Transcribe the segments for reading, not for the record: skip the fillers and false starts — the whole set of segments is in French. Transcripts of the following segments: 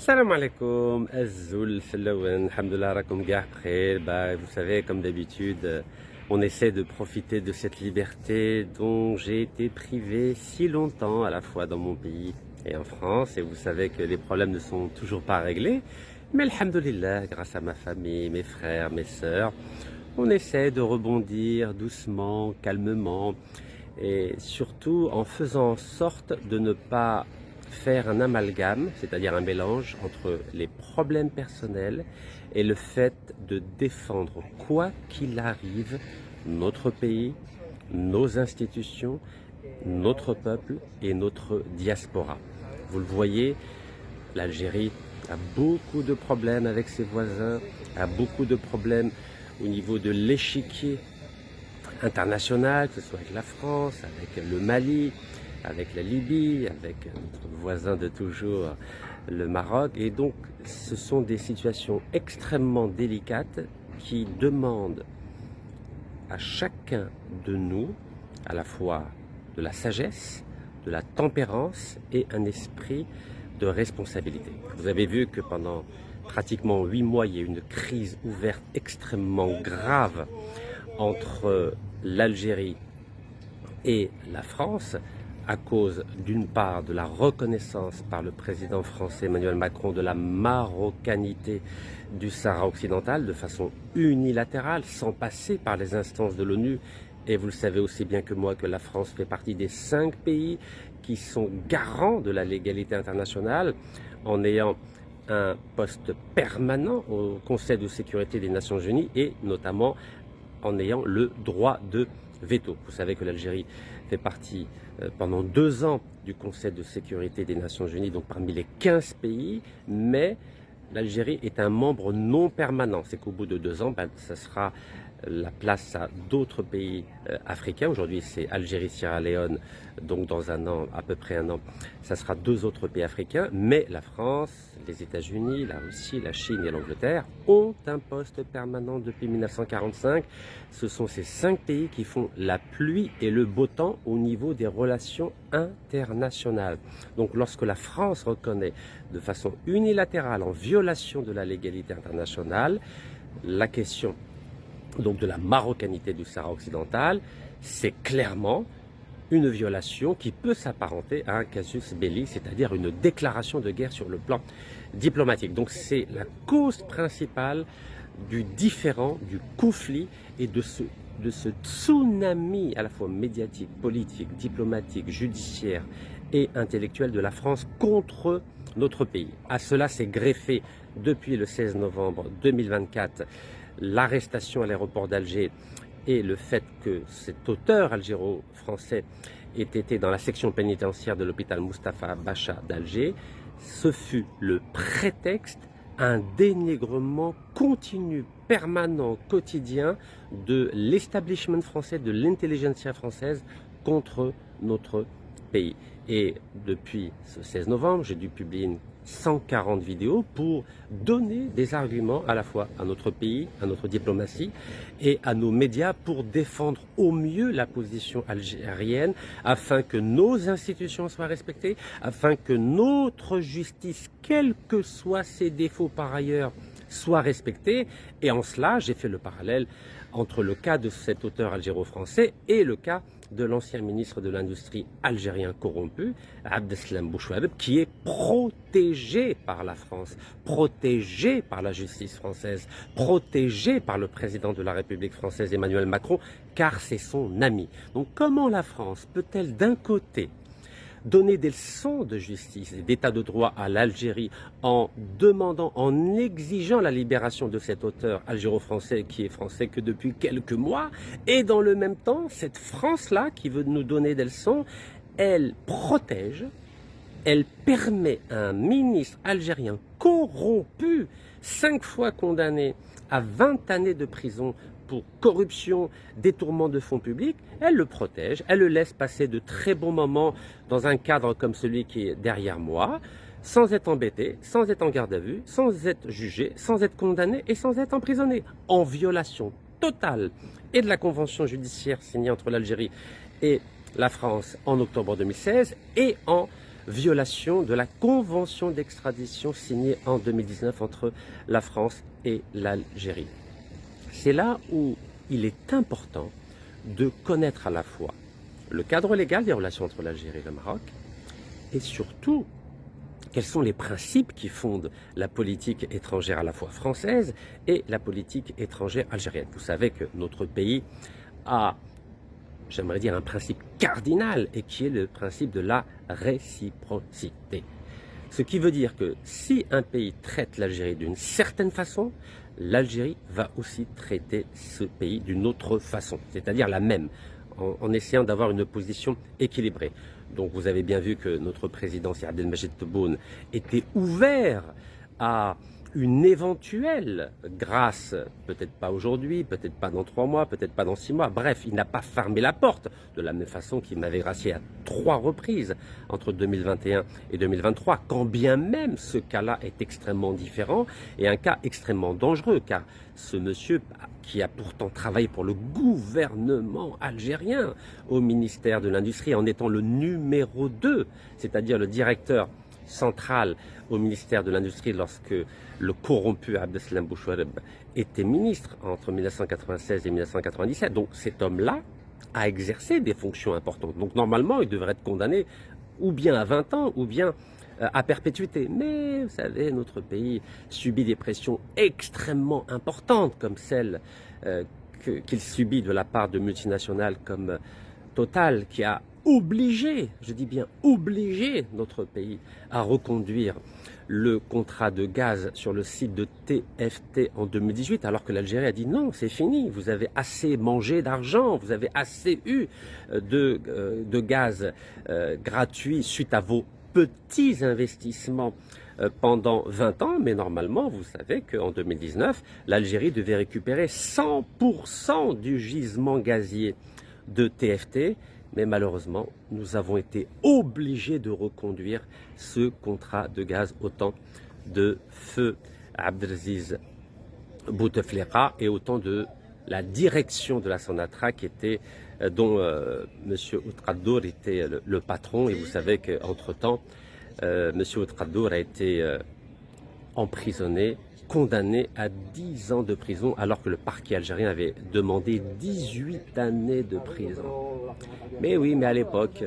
Salam alaikum, Azul, Fellawen, Alhamdulillah, rakoum gah, bkhair. Vous savez, comme d'habitude, on essaie de profiter de cette liberté dont j'ai été privé si longtemps, à la fois dans mon pays et en France. Et vous savez que les problèmes ne sont toujours pas réglés. Mais Alhamdulillah, grâce à ma famille, mes frères, mes sœurs, on essaie de rebondir doucement, calmement, et surtout en faisant en sorte de ne pas faire un amalgame, c'est-à-dire un mélange entre les problèmes personnels et le fait de défendre, quoi qu'il arrive, notre pays, nos institutions, notre peuple et notre diaspora. Vous le voyez, l'Algérie a beaucoup de problèmes avec ses voisins, a beaucoup de problèmes au niveau de l'échiquier international, que ce soit avec la France, avec le Mali, avec la Libye, avec notre voisin de toujours, le Maroc. Et donc, ce sont des situations extrêmement délicates qui demandent à chacun de nous, à la fois de la sagesse, de la tempérance et un esprit de responsabilité. Vous avez vu que pendant pratiquement 8 mois, il y a eu une crise ouverte extrêmement grave entre l'Algérie et la France, à cause d'une part de la reconnaissance par le président français Emmanuel Macron de la marocanité du Sahara occidental de façon unilatérale, sans passer par les instances de l'ONU. Et vous le savez aussi bien que moi que la France fait partie des 5 pays qui sont garants de la légalité internationale en ayant un poste permanent au Conseil de sécurité des Nations Unies et notamment en ayant le droit de veto. Vous savez que l'Algérie fait partie pendant 2 ans du Conseil de sécurité des Nations Unies, donc parmi les 15 pays, mais l'Algérie est un membre non permanent. C'est qu'au bout de 2 ans, ça sera la place à d'autres pays africains. Aujourd'hui, c'est Algérie, Sierra Leone, donc dans un an, à peu près un an, ça sera 2 autres pays africains. Mais la France, les États-Unis, la Russie, la Chine et l'Angleterre ont un poste permanent depuis 1945. Ce sont ces 5 pays qui font la pluie et le beau temps au niveau des relations internationales. Donc lorsque la France reconnaît de façon unilatérale, en violation de la légalité internationale, la question donc de la marocanité du Sahara occidental, c'est clairement une violation qui peut s'apparenter à un casus belli, c'est-à-dire une déclaration de guerre sur le plan diplomatique. Donc c'est la cause principale du différend, du conflit et de ce tsunami à la fois médiatique, politique, diplomatique, judiciaire et intellectuel de la France contre notre pays. À cela s'est greffé depuis le 16 novembre 2024 l'arrestation à l'aéroport d'Alger et le fait que cet auteur algéro-français ait été dans la section pénitentiaire de l'hôpital Mustapha Bacha d'Alger, ce fut le prétexte à un dénigrement continu, permanent, quotidien de l'establishment français, de l'intelligentsia française contre notre pays. Et depuis ce 16 novembre, j'ai dû publier 140 vidéos pour donner des arguments à la fois à notre pays, à notre diplomatie et à nos médias pour défendre au mieux la position algérienne afin que nos institutions soient respectées, afin que notre justice, quels que soient ses défauts par ailleurs, soit respectée. Et en cela, j'ai fait le parallèle entre le cas de cet auteur algéro-français et le cas de l'ancien ministre de l'Industrie algérien corrompu, Abdeslam Bouchoueb, qui est protégé par la France, protégé par la justice française, protégé par le président de la République française Emmanuel Macron, car c'est son ami. Donc comment la France peut-elle d'un côté donner des leçons de justice et d'état de droit à l'Algérie en demandant, en exigeant la libération de cet auteur algéro-français qui est français que depuis quelques mois, et dans le même temps, cette France-là qui veut nous donner des leçons, elle protège, elle permet à un ministre algérien corrompu, 5 fois condamné à 20 années de prison pour corruption, détournement de fonds publics, elle le protège, elle le laisse passer de très bons moments dans un cadre comme celui qui est derrière moi, sans être embêté, sans être en garde à vue, sans être jugé, sans être condamné et sans être emprisonné, en violation totale et de la convention judiciaire signée entre l'Algérie et la France en octobre 2016 et en violation de la convention d'extradition signée en 2019 entre la France et l'Algérie. C'est là où il est important de connaître à la fois le cadre légal des relations entre l'Algérie et le Maroc et surtout quels sont les principes qui fondent la politique étrangère à la fois française et la politique étrangère algérienne. Vous savez que notre pays a, j'aimerais dire, un principe cardinal et qui est le principe de la réciprocité. Ce qui veut dire que si un pays traite l'Algérie d'une certaine façon, l'Algérie va aussi traiter ce pays d'une autre façon, c'est-à-dire la même, en essayant d'avoir une position équilibrée. Donc vous avez bien vu que notre président, Sir Abdelmajid Tebboune, était ouvert à une éventuelle grâce, peut-être pas aujourd'hui, peut-être pas dans 3 mois, peut-être pas dans 6 mois. Bref, il n'a pas fermé la porte, de la même façon qu'il m'avait gracié à 3 reprises entre 2021 et 2023, quand bien même ce cas-là est extrêmement différent et un cas extrêmement dangereux, car ce monsieur qui a pourtant travaillé pour le gouvernement algérien au ministère de l'Industrie en étant le numéro 2, c'est-à-dire le directeur central au ministère de l'Industrie lorsque le corrompu Abdeslam Bouchouareb était ministre entre 1996 et 1997. Donc cet homme-là a exercé des fonctions importantes. Donc normalement, il devrait être condamné ou bien à 20 ans ou bien à perpétuité. Mais vous savez, notre pays subit des pressions extrêmement importantes comme celles qu'il subit de la part de multinationales comme Total, qui a obligé, je dis bien obligé, notre pays à reconduire le contrat de gaz sur le site de TFT en 2018, alors que l'Algérie a dit non, c'est fini, vous avez assez mangé d'argent, vous avez assez eu de gaz gratuit suite à vos petits investissements pendant 20 ans, mais normalement, vous savez qu'en 2019, l'Algérie devait récupérer 100% du gisement gazier de TFT, mais malheureusement, nous avons été obligés de reconduire ce contrat de gaz au temps de feu Abdelaziz Bouteflika et au temps de la direction de la Sonatrach dont M. Outradour était le patron. Et vous savez qu'entre-temps, M. Outradour a été emprisonné, condamné à 10 ans de prison, alors que le parquet algérien avait demandé 18 années de prison. Mais oui, mais à l'époque,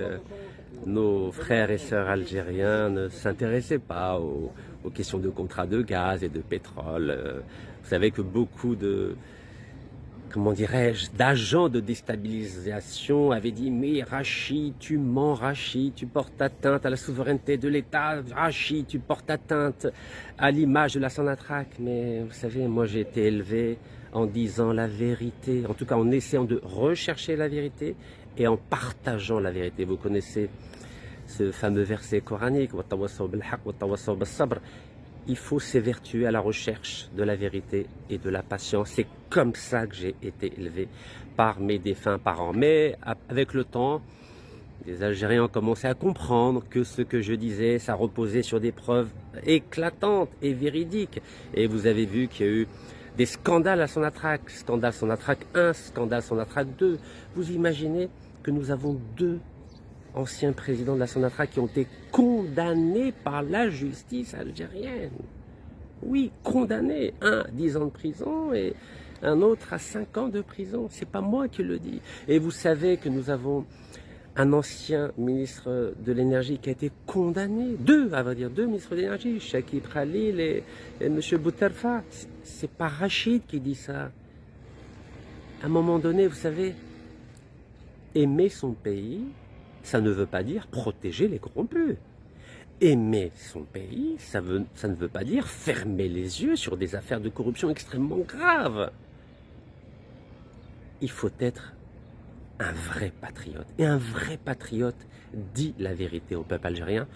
nos frères et sœurs algériens ne s'intéressaient pas aux questions de contrats de gaz et de pétrole. Vous savez que beaucoup d'agents de déstabilisation avaient dit « Mais Rachid, tu mens, Rachid, tu portes atteinte à la souveraineté de l'État, Rachid, tu portes atteinte à l'image de la Sonatrach. » Mais vous savez, moi j'ai été élevé en disant la vérité, en tout cas en essayant de rechercher la vérité et en partageant la vérité. Vous connaissez ce fameux verset coranique « Il faut s'évertuer à la recherche de la vérité et de la patience. » C'est comme ça que j'ai été élevé par mes défunts parents. Mais avec le temps, les Algériens ont commencé à comprendre que ce que je disais, ça reposait sur des preuves éclatantes et véridiques. Et vous avez vu qu'il y a eu des scandales à Sonatrach, scandale Sonatrach 1, scandale Sonatrach 2. Vous imaginez que nous avons 2 anciens présidents de la Sonatrach qui ont été condamnés par la justice algérienne. Oui, condamnés. Un à 10 ans de prison et un autre à 5 ans de prison. C'est pas moi qui le dis. Et vous savez que nous avons un ancien ministre de l'énergie qui a été condamné. 2 ministres de l'énergie, Chakib Khalil et M. Boutarfa. C'est pas Rachid qui dit ça. À un moment donné, vous savez, aimer son pays, ça ne veut pas dire protéger les corrompus. Aimer son pays, ça ne veut pas dire fermer les yeux sur des affaires de corruption extrêmement graves. Il faut être un vrai patriote. Et un vrai patriote dit la vérité au peuple algérien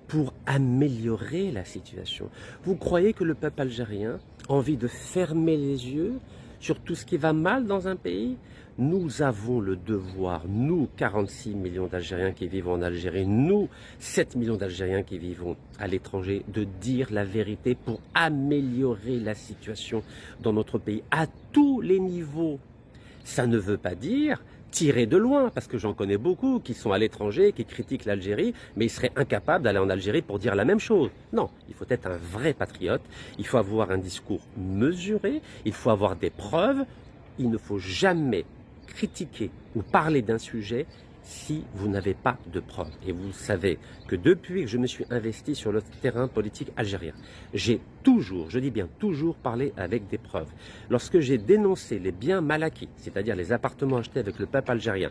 pour améliorer la situation. Vous croyez que le peuple algérien a envie de fermer les yeux sur tout ce qui va mal dans un pays? Nous avons le devoir, nous 46 millions d'Algériens qui vivent en Algérie, nous 7 millions d'Algériens qui vivent à l'étranger, de dire la vérité pour améliorer la situation dans notre pays à tous les niveaux. Ça ne veut pas dire tiré de loin, parce que j'en connais beaucoup qui sont à l'étranger, qui critiquent l'Algérie, mais ils seraient incapables d'aller en Algérie pour dire la même chose. Non, il faut être un vrai patriote, il faut avoir un discours mesuré, il faut avoir des preuves, il ne faut jamais critiquer ou parler d'un sujet si vous n'avez pas de preuves. Et vous savez que depuis que je me suis investi sur le terrain politique algérien, j'ai toujours, je dis bien toujours, parlé avec des preuves. Lorsque j'ai dénoncé les biens mal acquis, c'est-à-dire les appartements achetés avec le peuple algérien,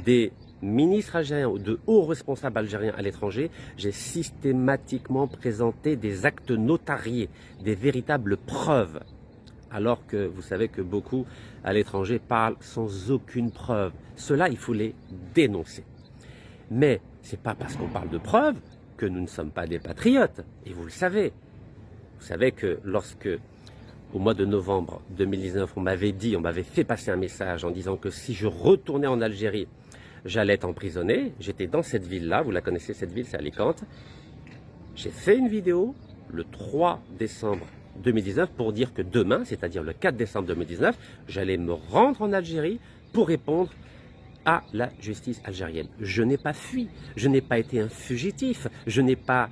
des ministres algériens ou de hauts responsables algériens à l'étranger, j'ai systématiquement présenté des actes notariés, des véritables preuves. Alors que vous savez que beaucoup à l'étranger parlent sans aucune preuve. Cela, il faut les dénoncer. Mais ce n'est pas parce qu'on parle de preuves que nous ne sommes pas des patriotes. Et vous le savez. Vous savez que lorsque, au mois de novembre 2019, on m'avait fait passer un message en disant que si je retournais en Algérie, j'allais être emprisonné. J'étais dans cette ville-là, vous la connaissez cette ville, c'est Alicante. J'ai fait une vidéo le 3 décembre 2019 pour dire que demain, c'est-à-dire le 4 décembre 2019, j'allais me rendre en Algérie pour répondre à la justice algérienne. Je n'ai pas fui, je n'ai pas été un fugitif, je n'ai pas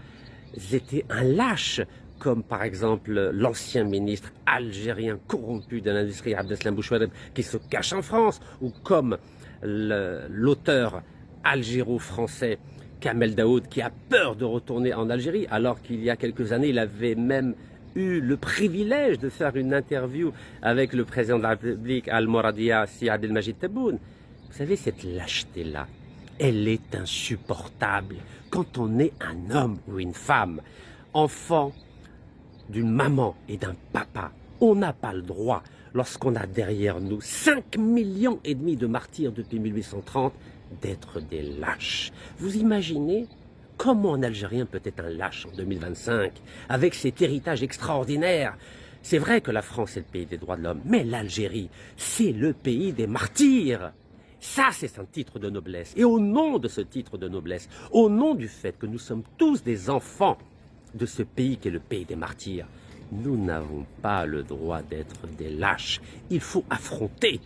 été un lâche, comme par exemple l'ancien ministre algérien corrompu de l'industrie Abdeslam Bouchouareb qui se cache en France, ou comme l'auteur algéro-français Kamel Daoud qui a peur de retourner en Algérie, alors qu'il y a quelques années, il avait même eu le privilège de faire une interview avec le président de la République, Al-Mouradia Si Abdelmajid Tebboune. Vous savez, cette lâcheté-là, elle est insupportable quand on est un homme ou une femme, enfant d'une maman et d'un papa. On n'a pas le droit, lorsqu'on a derrière nous 5,5 millions de martyrs depuis 1830, d'être des lâches. Vous imaginez comment un Algérien peut être un lâche en 2025, avec cet héritage extraordinaire? C'est vrai que la France est le pays des droits de l'homme, mais l'Algérie, c'est le pays des martyrs. Ça, c'est un titre de noblesse. Et au nom de ce titre de noblesse, au nom du fait que nous sommes tous des enfants de ce pays qui est le pays des martyrs, nous n'avons pas le droit d'être des lâches. Il faut affronter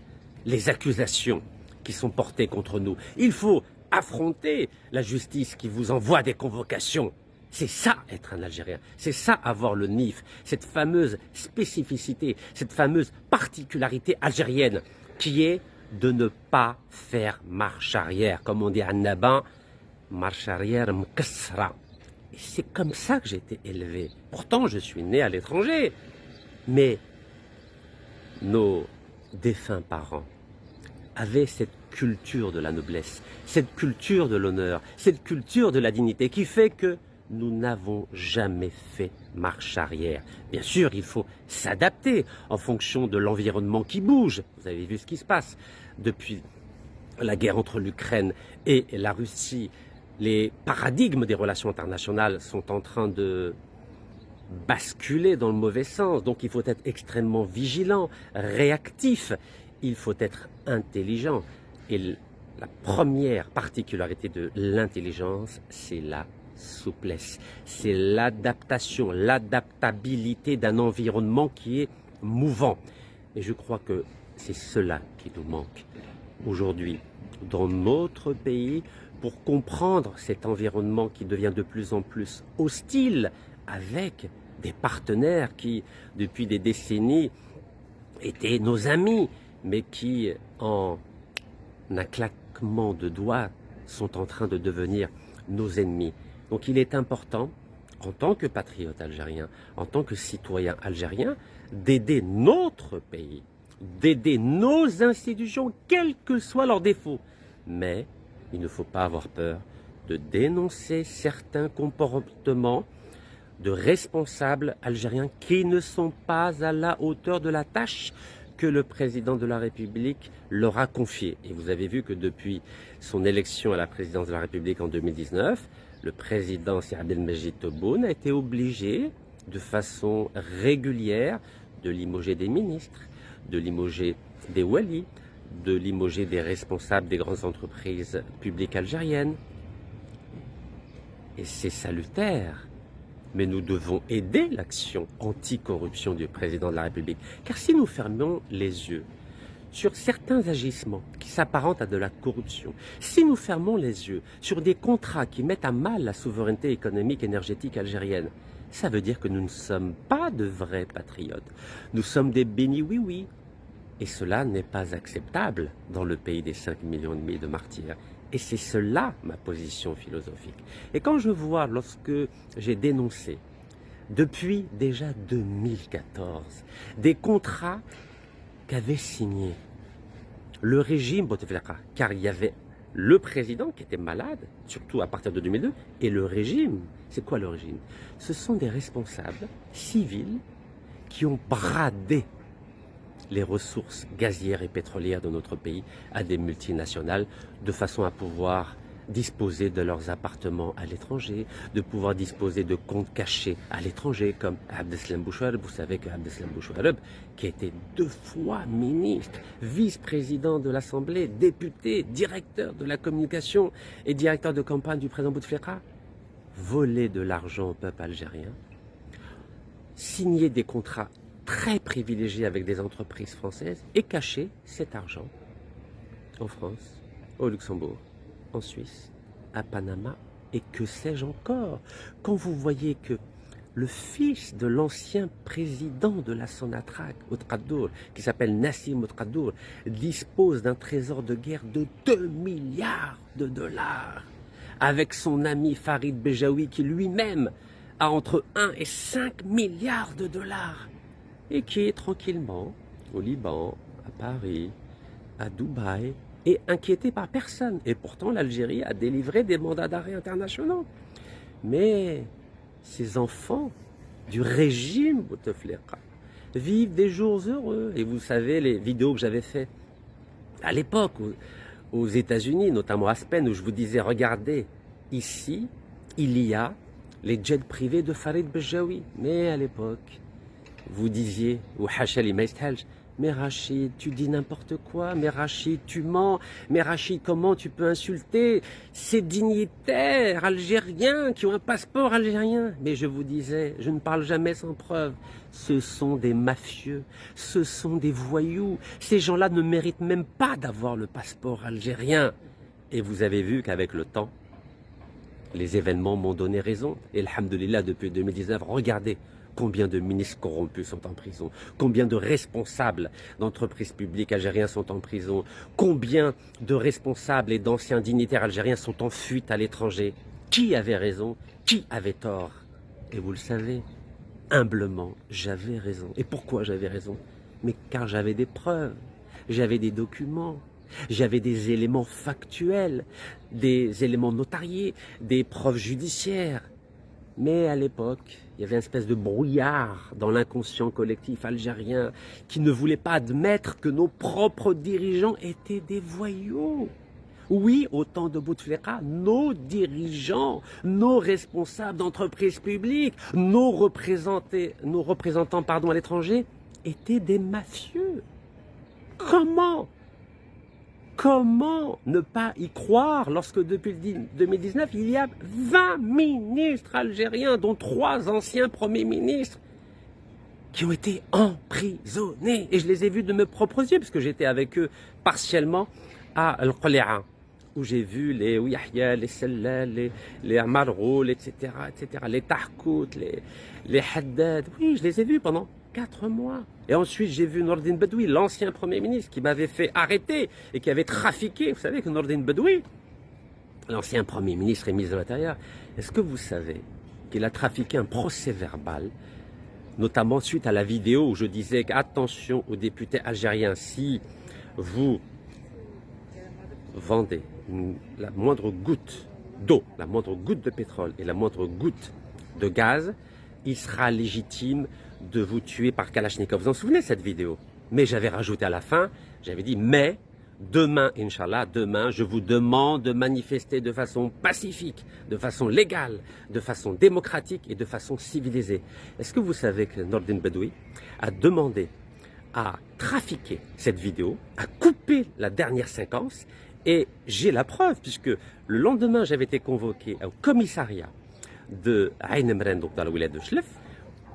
les accusations qui sont portées contre nous. Il faut affronter la justice qui vous envoie des convocations. C'est ça être un Algérien, c'est ça avoir le NIF, cette fameuse spécificité, cette fameuse particularité algérienne qui est de ne pas faire marche arrière. Comme on dit à Naban, marche arrière mkassra. Et c'est comme ça que j'ai été élevé. Pourtant, je suis né à l'étranger. Mais nos défunts parents avaient cette culture de la noblesse, cette culture de l'honneur, cette culture de la dignité qui fait que nous n'avons jamais fait marche arrière. Bien sûr, il faut s'adapter en fonction de l'environnement qui bouge. Vous avez vu ce qui se passe depuis la guerre entre l'Ukraine et la Russie. Les paradigmes des relations internationales sont en train de basculer dans le mauvais sens. Donc il faut être extrêmement vigilant, réactif. Il faut être intelligent. Et la première particularité de l'intelligence, c'est la souplesse. C'est l'adaptation, l'adaptabilité d'un environnement qui est mouvant. Et je crois que c'est cela qui nous manque aujourd'hui dans notre pays pour comprendre cet environnement qui devient de plus en plus hostile avec des partenaires qui, depuis des décennies, étaient nos amis, mais qui, en un claquement de doigts, sont en train de devenir nos ennemis. Donc il est important, en tant que patriote algérien, en tant que citoyen algérien, d'aider notre pays, d'aider nos institutions, quels que soient leurs défauts. Mais il ne faut pas avoir peur de dénoncer certains comportements de responsables algériens qui ne sont pas à la hauteur de la tâche que le président de la République leur a confiée. Et vous avez vu que depuis son élection à la présidence de la République en 2019, le président Si Abdelmajid Tebboune a été obligé de façon régulière de limoger des ministres, de limoger des walis, de limoger des responsables des grandes entreprises publiques algériennes. Et c'est salutaire. Mais nous devons aider l'action anticorruption du président de la République. Car si nous fermons les yeux sur certains agissements qui s'apparentent à de la corruption, si nous fermons les yeux sur des contrats qui mettent à mal la souveraineté économique et énergétique algérienne, ça veut dire que nous ne sommes pas de vrais patriotes. Nous sommes des bénis oui-oui. Et cela n'est pas acceptable dans le pays des 5,5 millions de martyrs. Et c'est cela ma position philosophique. Et quand je vois, lorsque j'ai dénoncé, depuis déjà 2014, des contrats qu'avait signés le régime Bouteflika, car il y avait le président qui était malade, surtout à partir de 2002, et le régime. C'est quoi le régime? Ce sont des responsables civils qui ont bradé les ressources gazières et pétrolières de notre pays à des multinationales de façon à pouvoir disposer de leurs appartements à l'étranger, de pouvoir disposer de comptes cachés à l'étranger, comme Abdeslam Bouchareb. Vous savez que Abdeslam Bouchareb, qui a été 2 fois ministre, vice-président de l'Assemblée, député, directeur de la communication et directeur de campagne du président Bouteflika, volait de l'argent au peuple algérien, signait des contrats très privilégié avec des entreprises françaises et cacher cet argent en France, au Luxembourg, en Suisse, à Panama et que sais-je encore. Quand vous voyez que le fils de l'ancien président de la Sonatrach, Ouattara, qui s'appelle Nassim Ouattara, dispose d'un trésor de guerre de 2 milliards de dollars, avec son ami Farid Bejaoui qui lui-même a entre 1 et 5 milliards de dollars, et qui est tranquillement au Liban, à Paris, à Dubaï, et inquiété par personne. Et pourtant, l'Algérie a délivré des mandats d'arrêt internationaux. Mais ces enfants du régime Bouteflika vivent des jours heureux. Et vous savez, les vidéos que j'avais faites à l'époque aux États-Unis, notamment à Aspen, où je vous disais, regardez, ici, il y a les jets privés de Farid Bejaoui. Mais à l'époque, vous disiez, ou Hachali Maïstelj, mais Rachid, tu dis n'importe quoi, mais Rachid, tu mens, mais Rachid, comment tu peux insulter ces dignitaires algériens qui ont un passeport algérien? Mais je vous disais, je ne parle jamais sans preuve, ce sont des mafieux, ce sont des voyous, ces gens-là ne méritent même pas d'avoir le passeport algérien. Et vous avez vu qu'avec le temps, les événements m'ont donné raison, et alhamdoulilah, depuis 2019, regardez, combien de ministres corrompus sont en prison? Combien de responsables d'entreprises publiques algériens sont en prison? Combien de responsables et d'anciens dignitaires algériens sont en fuite à l'étranger? Qui avait raison? Qui avait tort? Et vous le savez, humblement, j'avais raison. Et pourquoi j'avais raison? Mais car j'avais des preuves, j'avais des documents, j'avais des éléments factuels, des éléments notariés, des preuves judiciaires. Mais à l'époque, il y avait une espèce de brouillard dans l'inconscient collectif algérien qui ne voulait pas admettre que nos propres dirigeants étaient des voyous. Oui, au temps de Bouteflika, nos dirigeants, nos responsables d'entreprises publiques, nos représentants à l'étranger étaient des mafieux. Comment ne pas y croire lorsque depuis 2019, il y a 20 ministres algériens, dont 3 anciens premiers ministres, qui ont été emprisonnés. Et je les ai vus de mes propres yeux, parce que j'étais avec eux partiellement à Al-Qali'a, où j'ai vu les Ouiyahia, les Sellal, les Amarroul, etc., les Tahkout, les Haddad. Oui, je les ai vus pendant 4 mois. Et ensuite, j'ai vu Nordine Bedoui, l'ancien Premier ministre, qui m'avait fait arrêter et qui avait trafiqué. Vous savez que Nordine Bedoui, l'ancien Premier ministre et ministre de l'Intérieur, est-ce que vous savez qu'il a trafiqué un procès verbal, notamment suite à la vidéo où je disais qu'attention aux députés algériens, si vous vendez la moindre goutte d'eau, la moindre goutte de pétrole et la moindre goutte de gaz, il sera légitime de vous tuer par Kalachnikov. Vous en souvenez cette vidéo? Mais j'avais rajouté à la fin, j'avais dit, mais demain, Inch'Allah, demain, je vous demande de manifester de façon pacifique, de façon légale, de façon démocratique et de façon civilisée. Est-ce que vous savez que Nordine Bedoui a demandé à trafiquer cette vidéo, à couper la dernière séquence, et j'ai la preuve, puisque le lendemain, j'avais été convoqué au commissariat de Ain Emren, donc dans la wilaya de Chlef,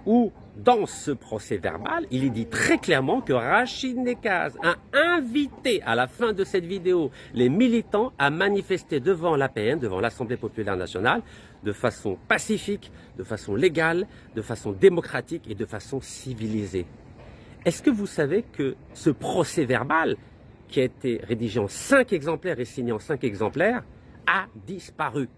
où dans ce procès verbal, il est dit très clairement que Rachid Nekaz a invité à la fin de cette vidéo les militants à manifester devant l'APN, devant l'Assemblée populaire nationale, de façon pacifique, de façon légale, de façon démocratique et de façon civilisée. Est-ce que vous savez que ce procès verbal, qui a été rédigé en 5 exemplaires et signé en 5 exemplaires, a disparu?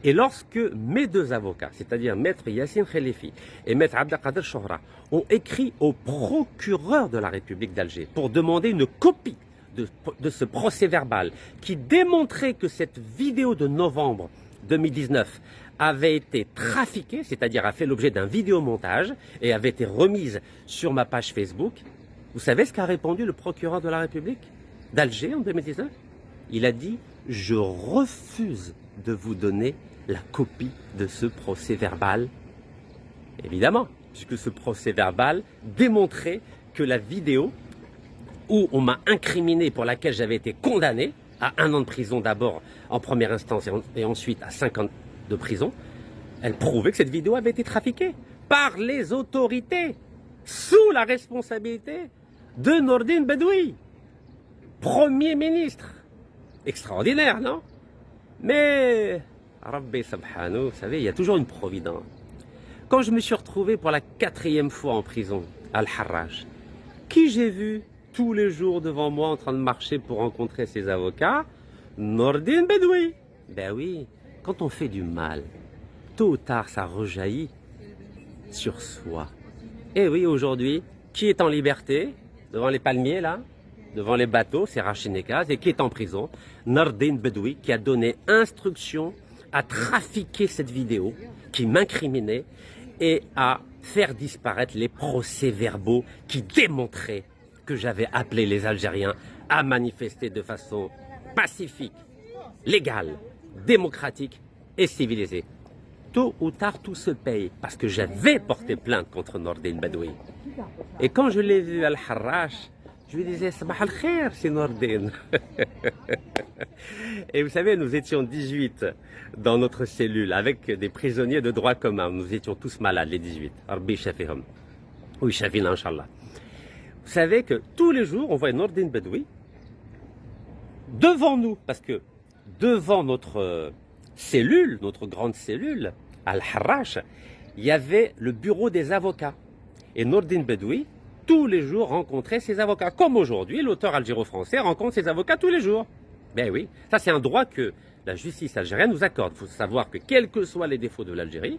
Et lorsque mes 2 avocats, c'est-à-dire Maître Yassine Khelifi et Maître Abdelkader Chouhra, ont écrit au procureur de la République d'Alger pour demander une copie de ce procès verbal qui démontrait que cette vidéo de novembre 2019 avait été trafiquée, c'est-à-dire a fait l'objet d'un vidéomontage et avait été remise sur ma page Facebook, vous savez ce qu'a répondu le procureur de la République d'Alger en 2019? Il a dit « Je refuse de vous donner la copie de ce procès verbal ». Évidemment, puisque ce procès verbal démontrait que la vidéo où on m'a incriminé, pour laquelle j'avais été condamné à 1 an de prison d'abord en première instance et ensuite à 5 ans de prison, elle prouvait que cette vidéo avait été trafiquée par les autorités sous la responsabilité de Nordine Bedoui, Premier ministre. Extraordinaire, non? Mais, Rabbi Subhanahu, vous savez, il y a toujours une providence. Quand je me suis retrouvé pour la 4e fois en prison, à Al-Harraj, qui j'ai vu tous les jours devant moi en train de marcher pour rencontrer ses avocats? Nordine Bedoui. Ben oui, quand on fait du mal, tôt ou tard, ça rejaillit sur soi. Et oui, aujourd'hui, qui est en liberté devant les palmiers, là, devant les bateaux, c'est Rachid Nekaz, et qui est en prison? Nordine Bedoui, qui a donné instruction à trafiquer cette vidéo, qui m'incriminait, et à faire disparaître les procès-verbaux qui démontraient que j'avais appelé les Algériens à manifester de façon pacifique, légale, démocratique et civilisée. Tôt ou tard, tout se paye, parce que j'avais porté plainte contre Nordine Bedoui. Et quand je l'ai vu à Al-Harraj, je lui disais, Sabah al-Khair, c'est Nordine. Et vous savez, nous étions 18 dans notre cellule avec des prisonniers de droit commun. Nous étions tous malades, les 18. Rabbi Shafihum. Oui, Shafina, Inch'Allah. Vous savez que tous les jours, on voit Nordine Bedoui devant nous, parce que devant notre cellule, notre grande cellule, Al-Harraj, il y avait le bureau des avocats. Et Nordine Bedoui, tous les jours, rencontrait ses avocats. Comme aujourd'hui, l'auteur algéro-français rencontre ses avocats tous les jours. Ben oui, ça c'est un droit que la justice algérienne nous accorde. Il faut savoir que quels que soient les défauts de l'Algérie,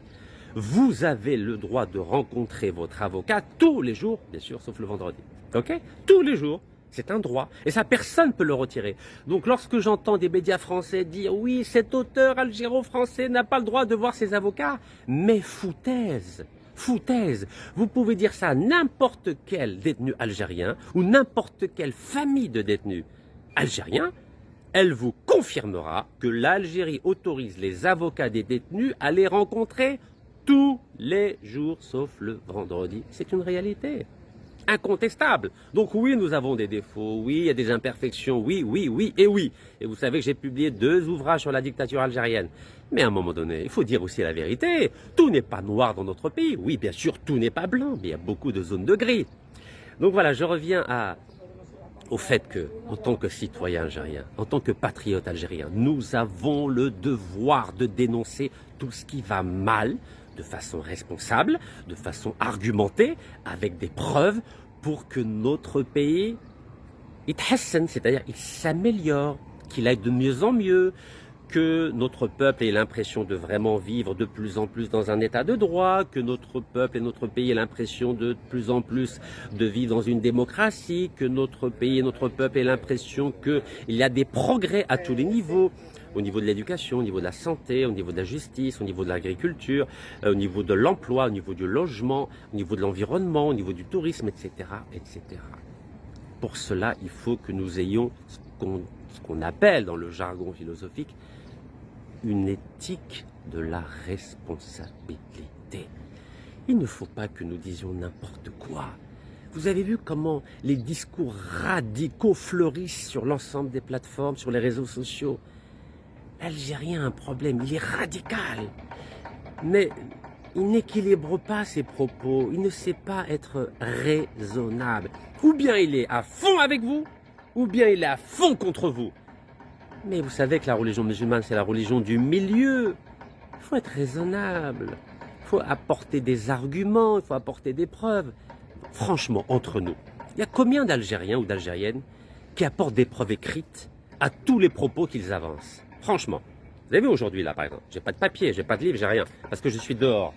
vous avez le droit de rencontrer votre avocat tous les jours, bien sûr, sauf le vendredi. Ok? Tous les jours. C'est un droit. Et ça, personne ne peut le retirer. Donc lorsque j'entends des médias français dire « Oui, cet auteur algéro-français n'a pas le droit de voir ses avocats », mais foutaise. Foutaise. Vous pouvez dire ça à n'importe quel détenu algérien ou n'importe quelle famille de détenus algériens. Elle vous confirmera que l'Algérie autorise les avocats des détenus à les rencontrer tous les jours, sauf le vendredi. C'est une réalité incontestable. Donc oui, nous avons des défauts, oui, il y a des imperfections, oui, oui, oui et oui. Et vous savez que j'ai publié 2 ouvrages sur la dictature algérienne. Mais à un moment donné, il faut dire aussi la vérité. Tout n'est pas noir dans notre pays. Oui, bien sûr, tout n'est pas blanc, mais il y a beaucoup de zones de gris. Donc voilà, je reviens au fait que, en tant que citoyen algérien, en tant que patriote algérien, nous avons le devoir de dénoncer tout ce qui va mal, de façon responsable, de façon argumentée, avec des preuves, pour que notre pays, c'est-à-dire il s'améliore, qu'il aille de mieux en mieux, que notre peuple ait l'impression de vraiment vivre de plus en plus dans un état de droit, que notre peuple et notre pays aient l'impression de plus en plus de vivre dans une démocratie, que notre pays et notre peuple aient l'impression qu'il y a des progrès à tous les niveaux, au niveau de l'éducation, au niveau de la santé, au niveau de la justice, au niveau de l'agriculture, au niveau de l'emploi, au niveau du logement, au niveau de l'environnement, au niveau du tourisme, etc., etc. Pour cela, il faut que nous ayons ce qu'on appelle dans le jargon philosophique une éthique de la responsabilité. Il ne faut pas que nous disions n'importe quoi. Vous avez vu comment les discours radicaux fleurissent sur l'ensemble des plateformes, sur les réseaux sociaux. L'Algérien a un problème, il est radical. Mais il n'équilibre pas ses propos, il ne sait pas être raisonnable. Ou bien il est à fond avec vous, ou bien il est à fond contre vous. Mais vous savez que la religion musulmane, c'est la religion du milieu. Il faut être raisonnable, il faut apporter des arguments, il faut apporter des preuves. Franchement, entre nous, il y a combien d'Algériens ou d'Algériennes qui apportent des preuves écrites à tous les propos qu'ils avancent? Franchement. Vous avez vu aujourd'hui, là, par exemple, j'ai pas de papier, j'ai pas de livre, j'ai rien, parce que je suis dehors.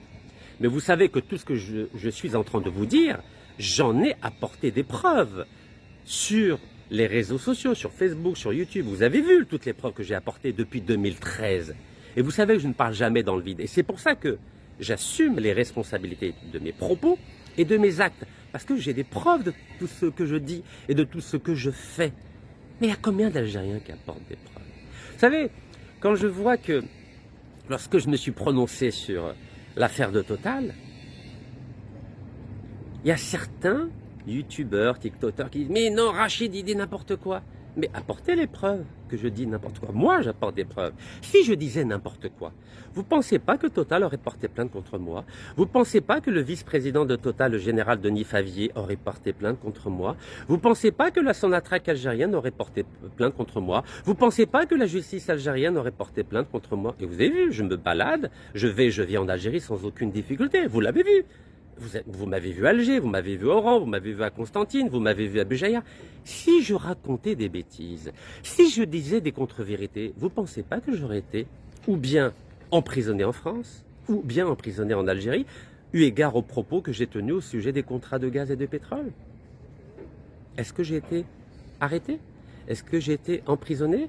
Mais vous savez que tout ce que je suis en train de vous dire, j'en ai apporté des preuves sur les réseaux sociaux, sur Facebook, sur YouTube. Vous avez vu toutes les preuves que j'ai apportées depuis 2013. Et vous savez que je ne parle jamais dans le vide. Et c'est pour ça que j'assume les responsabilités de mes propos et de mes actes. Parce que j'ai des preuves de tout ce que je dis et de tout ce que je fais. Mais il y a combien d'Algériens qui apportent des preuves? Vous savez, quand je vois que, lorsque je me suis prononcé sur l'affaire de Total, il y a certains youtubeurs, tiktokers qui disent « Mais non, Rachid, il dit n'importe quoi ». Mais apportez les preuves que je dis n'importe quoi. Moi, j'apporte des preuves. Si je disais n'importe quoi, vous pensez pas que Total aurait porté plainte contre moi? Vous pensez pas que le vice-président de Total, le général Denis Favier, aurait porté plainte contre moi? Vous pensez pas que la Sonatrach algérienne aurait porté plainte contre moi? Vous pensez pas que la justice algérienne aurait porté plainte contre moi? Et vous avez vu, je me balade, je viens en Algérie sans aucune difficulté. Vous l'avez vu. Vous m'avez vu à Alger, vous m'avez vu à Oran, vous m'avez vu à Constantine, vous m'avez vu à Béjaïa. Si je racontais des bêtises, si je disais des contre-vérités, vous ne pensez pas que j'aurais été ou bien emprisonné en France, ou bien emprisonné en Algérie, eu égard aux propos que j'ai tenus au sujet des contrats de gaz et de pétrole? Est-ce que j'ai été arrêté? Est-ce que j'ai été emprisonné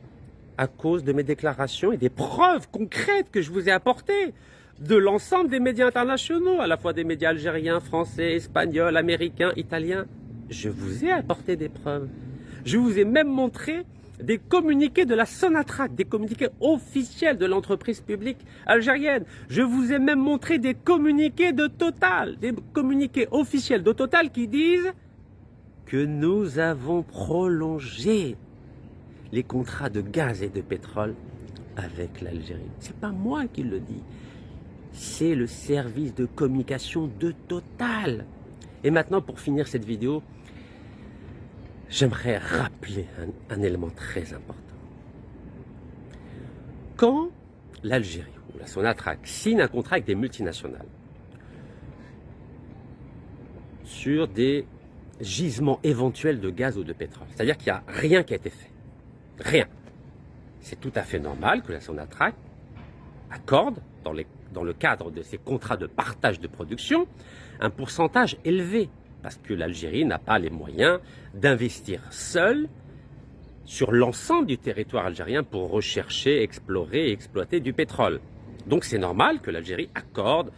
à cause de mes déclarations et des preuves concrètes que je vous ai apportées de l'ensemble des médias internationaux, à la fois des médias algériens, français, espagnols, américains, italiens? Je vous ai apporté des preuves. Je vous ai même montré des communiqués de la Sonatrach, des communiqués officiels de l'entreprise publique algérienne. Je vous ai même montré des communiqués de Total, des communiqués officiels de Total qui disent que nous avons prolongé les contrats de gaz et de pétrole avec l'Algérie. C'est pas moi qui le dis. C'est le service de communication de Total. Et maintenant, pour finir cette vidéo, j'aimerais rappeler un élément très important. Quand l'Algérie ou la Sonatrach signe un contrat avec des multinationales sur des gisements éventuels de gaz ou de pétrole, c'est-à-dire qu'il n'y a rien qui a été fait, rien, c'est tout à fait normal que la Sonatrach accorde dans le cadre de ces contrats de partage de production un pourcentage élevé, parce que l'Algérie n'a pas les moyens d'investir seule sur l'ensemble du territoire algérien pour rechercher, explorer et exploiter du pétrole. Donc c'est normal que l'Algérie accorde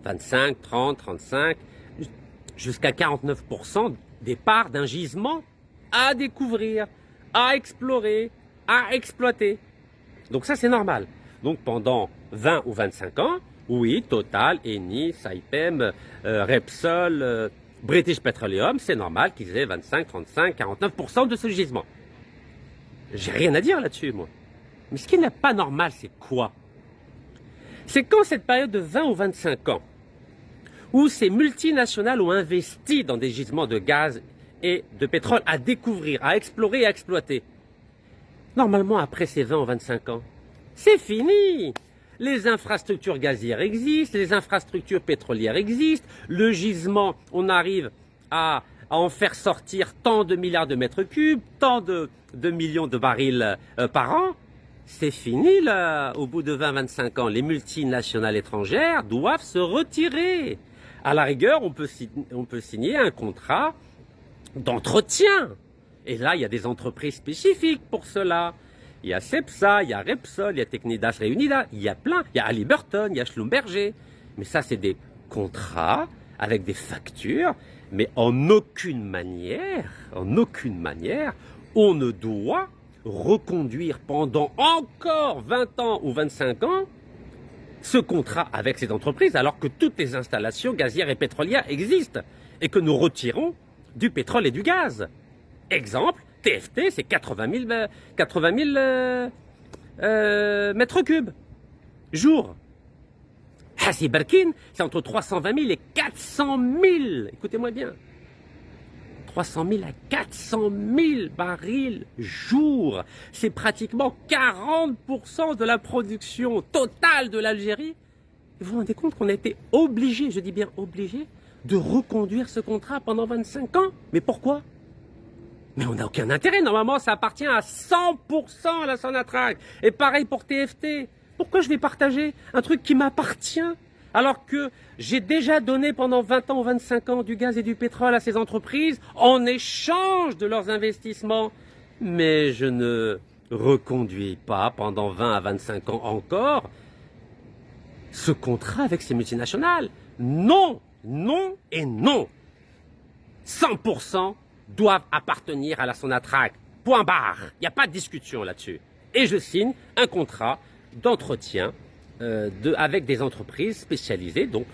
25, 30, 35, jusqu'à 49% des parts d'un gisement à découvrir, à explorer, à exploiter. Donc ça c'est normal. Donc pendant 20 ou 25 ans, oui, Total, Eni, Saipem, Repsol, British Petroleum, c'est normal qu'ils aient 25, 35, 49% de ce gisement. J'ai rien à dire là-dessus, moi. Mais ce qui n'est pas normal, c'est quoi? C'est quand cette période de 20 ou 25 ans, où ces multinationales ont investi dans des gisements de gaz et de pétrole à découvrir, à explorer et à exploiter. Normalement, après ces 20 ou 25 ans, c'est fini. Les infrastructures gazières existent, les infrastructures pétrolières existent, le gisement, on arrive à en faire sortir tant de milliards de mètres cubes, tant de millions de barils par an. C'est fini là, au bout de 20-25 ans, les multinationales étrangères doivent se retirer. À la rigueur, on peut signer un contrat d'entretien. Et là, il y a des entreprises spécifiques pour cela. Il y a Cepsa, il y a Repsol, il y a Technidas Reunida, il y a plein. Il y a Halliburton, il y a Schlumberger. Mais ça, c'est des contrats avec des factures. Mais en aucune manière, on ne doit reconduire pendant encore 20 ans ou 25 ans ce contrat avec ces entreprises, alors que toutes les installations gazières et pétrolières existent et que nous retirons du pétrole et du gaz. Exemple, TFT, c'est 80 000 mètres cubes jour. Hassi Barkin, c'est entre 320 000 et 400 000. Écoutez-moi bien. 300 000 à 400 000 barils jour. C'est pratiquement 40% de la production totale de l'Algérie. Vous vous rendez compte qu'on a été obligé, je dis bien obligé, de reconduire ce contrat pendant 25 ans? Mais pourquoi? Mais on n'a aucun intérêt. Normalement, ça appartient à 100% à la Sonatrach. Et pareil pour TFT. Pourquoi je vais partager un truc qui m'appartient alors que j'ai déjà donné pendant 20 ans ou 25 ans du gaz et du pétrole à ces entreprises en échange de leurs investissements? Mais je ne reconduis pas pendant 20 à 25 ans encore ce contrat avec ces multinationales. Non, non et non. 100% doivent appartenir à la Sonatrach. Point barre. Il n'y a pas de discussion là-dessus. Et je signe un contrat d'entretien avec des entreprises spécialisées donc,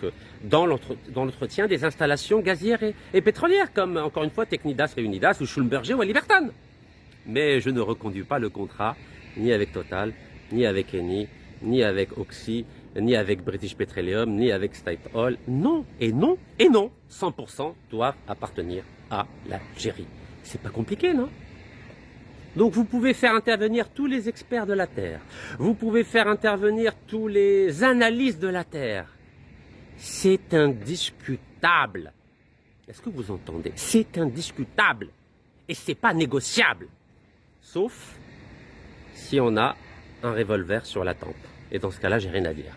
dans l'entretien des installations gazières et pétrolières, comme encore une fois Technidas, Reunidas ou Schlumberger ou Halliburton. Mais je ne reconduis pas le contrat ni avec Total, ni avec Eni, ni avec Oxy, ni avec British Petroleum, ni avec Statoil. Non, et non, et non. 100% doivent appartenir à l'Algérie. C'est pas compliqué, non? Donc vous pouvez faire intervenir tous les experts de la Terre. Vous pouvez faire intervenir tous les analystes de la Terre. C'est indiscutable. Est-ce que vous entendez? C'est indiscutable. Et c'est pas négociable. Sauf si on a un revolver sur la tempe. Et dans ce cas-là, j'ai rien à dire.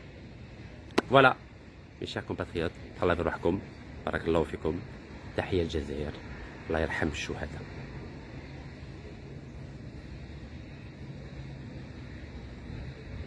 Voilà, mes chers compatriotes. Allah yarhamkum. Barakallahu fikum. Tahiyya al-Jazair. Allah yarham al-shuhada.